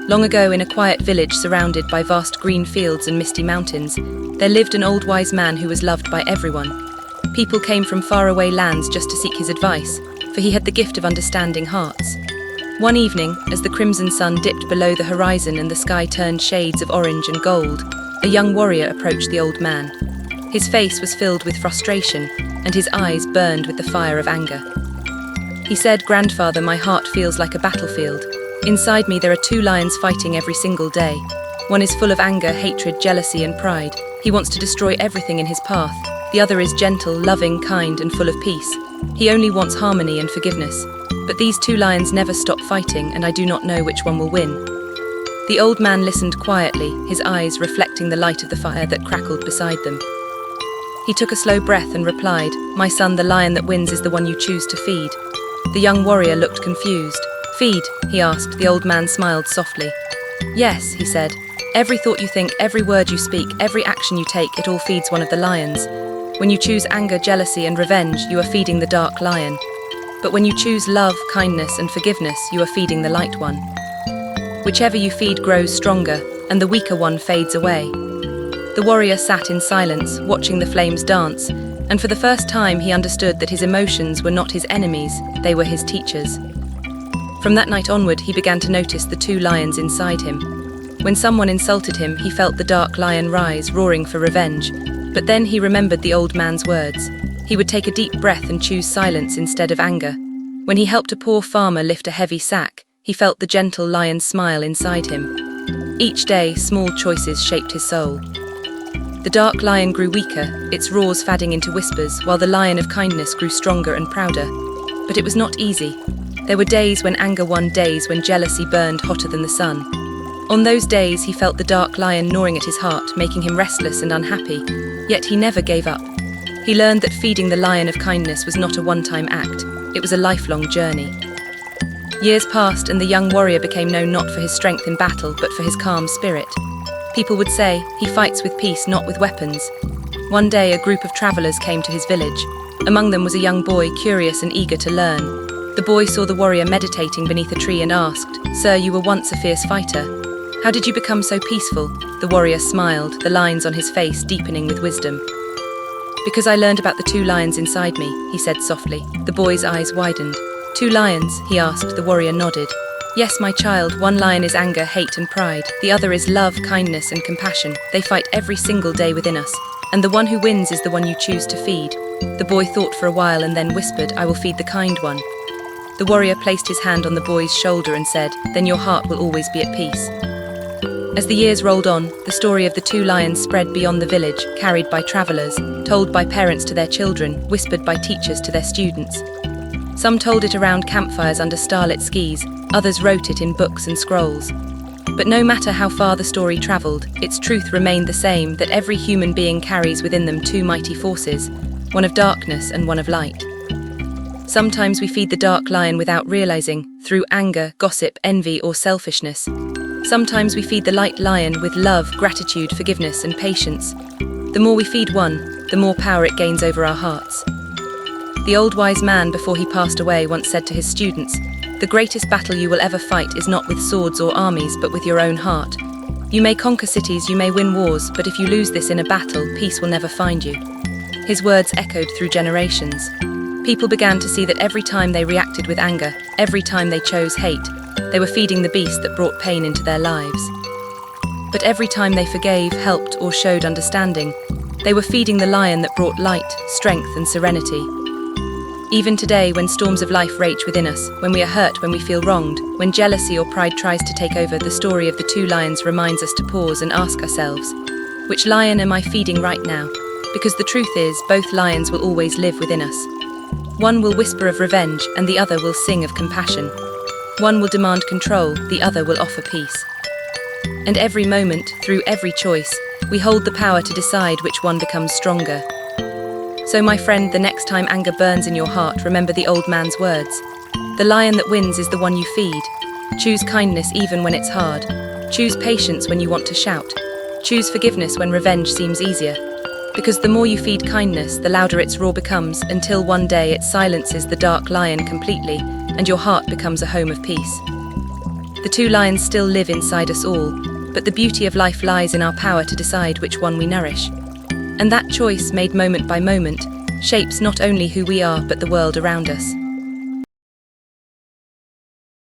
Long ago, in a quiet village surrounded by vast green fields and misty mountains, there lived an old wise man who was loved by everyone. People came from faraway lands just to seek his advice, for he had the gift of understanding hearts. One evening, as the crimson sun dipped below the horizon and the sky turned shades of orange and gold, a young warrior approached the old man. His face was filled with frustration, and his eyes burned with the fire of anger. He said, "Grandfather, my heart feels like a battlefield. Inside me there are two lions fighting every single day. One is full of anger, hatred, jealousy, and pride. He wants to destroy everything in his path. The other is gentle, loving, kind, and full of peace. He only wants harmony and forgiveness. But these two lions never stop fighting, and I do not know which one will win." The old man listened quietly, his eyes reflecting the light of the fire that crackled beside them. He took a slow breath and replied, "My son, the lion that wins is the one you choose to feed." The young warrior looked confused. "Feed?" he asked. The old man smiled softly. "Yes," he said. "Every thought you think, every word you speak, every action you take, it all feeds one of the lions. When you choose anger, jealousy, and revenge, you are feeding the dark lion. But when you choose love, kindness, and forgiveness, you are feeding the light one. Whichever you feed grows stronger, and the weaker one fades away." The warrior sat in silence, watching the flames dance, and for the first time he understood that his emotions were not his enemies, they were his teachers. From that night onward, he began to notice the two lions inside him. When someone insulted him, he felt the dark lion rise, roaring for revenge. But then he remembered the old man's words. He would take a deep breath and choose silence instead of anger. When he helped a poor farmer lift a heavy sack, he felt the gentle lion smile inside him. Each day, small choices shaped his soul. The dark lion grew weaker, its roars fading into whispers, while the lion of kindness grew stronger and prouder. But it was not easy. There were days when anger won, days when jealousy burned hotter than the sun. On those days, he felt the dark lion gnawing at his heart, making him restless and unhappy. Yet he never gave up. He learned that feeding the lion of kindness was not a one-time act. It was a lifelong journey. Years passed, and the young warrior became known not for his strength in battle, but for his calm spirit. People would say, "He fights with peace, not with weapons." One day, a group of travelers came to his village. Among them was a young boy, curious and eager to learn. The boy saw the warrior meditating beneath a tree and asked, "Sir, you were once a fierce fighter. How did you become so peaceful?" The warrior smiled, the lines on his face deepening with wisdom. "Because I learned about the two lions inside me," he said softly. The boy's eyes widened. "Two lions?" he asked. The warrior nodded. "Yes, my child, one lion is anger, hate, and pride. The other is love, kindness, and compassion. They fight every single day within us, and the one who wins is the one you choose to feed." The boy thought for a while and then whispered, "I will feed the kind one." The warrior placed his hand on the boy's shoulder and said, "Then your heart will always be at peace." As the years rolled on, the story of the two lions spread beyond the village, carried by travelers, told by parents to their children, whispered by teachers to their students. Some told it around campfires under starlit skies, others wrote it in books and scrolls. But no matter how far the story traveled, its truth remained the same, that every human being carries within them two mighty forces, one of darkness and one of light. Sometimes we feed the dark lion without realizing, through anger, gossip, envy, or selfishness. Sometimes we feed the light lion with love, gratitude, forgiveness, and patience. The more we feed one, the more power it gains over our hearts. The old wise man, before he passed away, once said to his students, "The greatest battle you will ever fight is not with swords or armies, but with your own heart. You may conquer cities, you may win wars, but if you lose this in a battle, peace will never find you." His words echoed through generations. People began to see that every time they reacted with anger, every time they chose hate, they were feeding the beast that brought pain into their lives. But every time they forgave, helped, or showed understanding, they were feeding the lion that brought light, strength, and serenity. Even today, when storms of life rage within us, when we are hurt, when we feel wronged, when jealousy or pride tries to take over, the story of the two lions reminds us to pause and ask ourselves, which lion am I feeding right now? Because the truth is, both lions will always live within us. One will whisper of revenge, and the other will sing of compassion. One will demand control, the other will offer peace. And every moment, through every choice, we hold the power to decide which one becomes stronger. So my friend, the next time anger burns in your heart, remember the old man's words. The lion that wins is the one you feed. Choose kindness even when it's hard. Choose patience when you want to shout. Choose forgiveness when revenge seems easier. Because the more you feed kindness, the louder its roar becomes, until one day it silences the dark lion completely, and your heart becomes a home of peace. The two lions still live inside us all, but the beauty of life lies in our power to decide which one we nourish. And that choice, made moment by moment, shapes not only who we are but the world around us.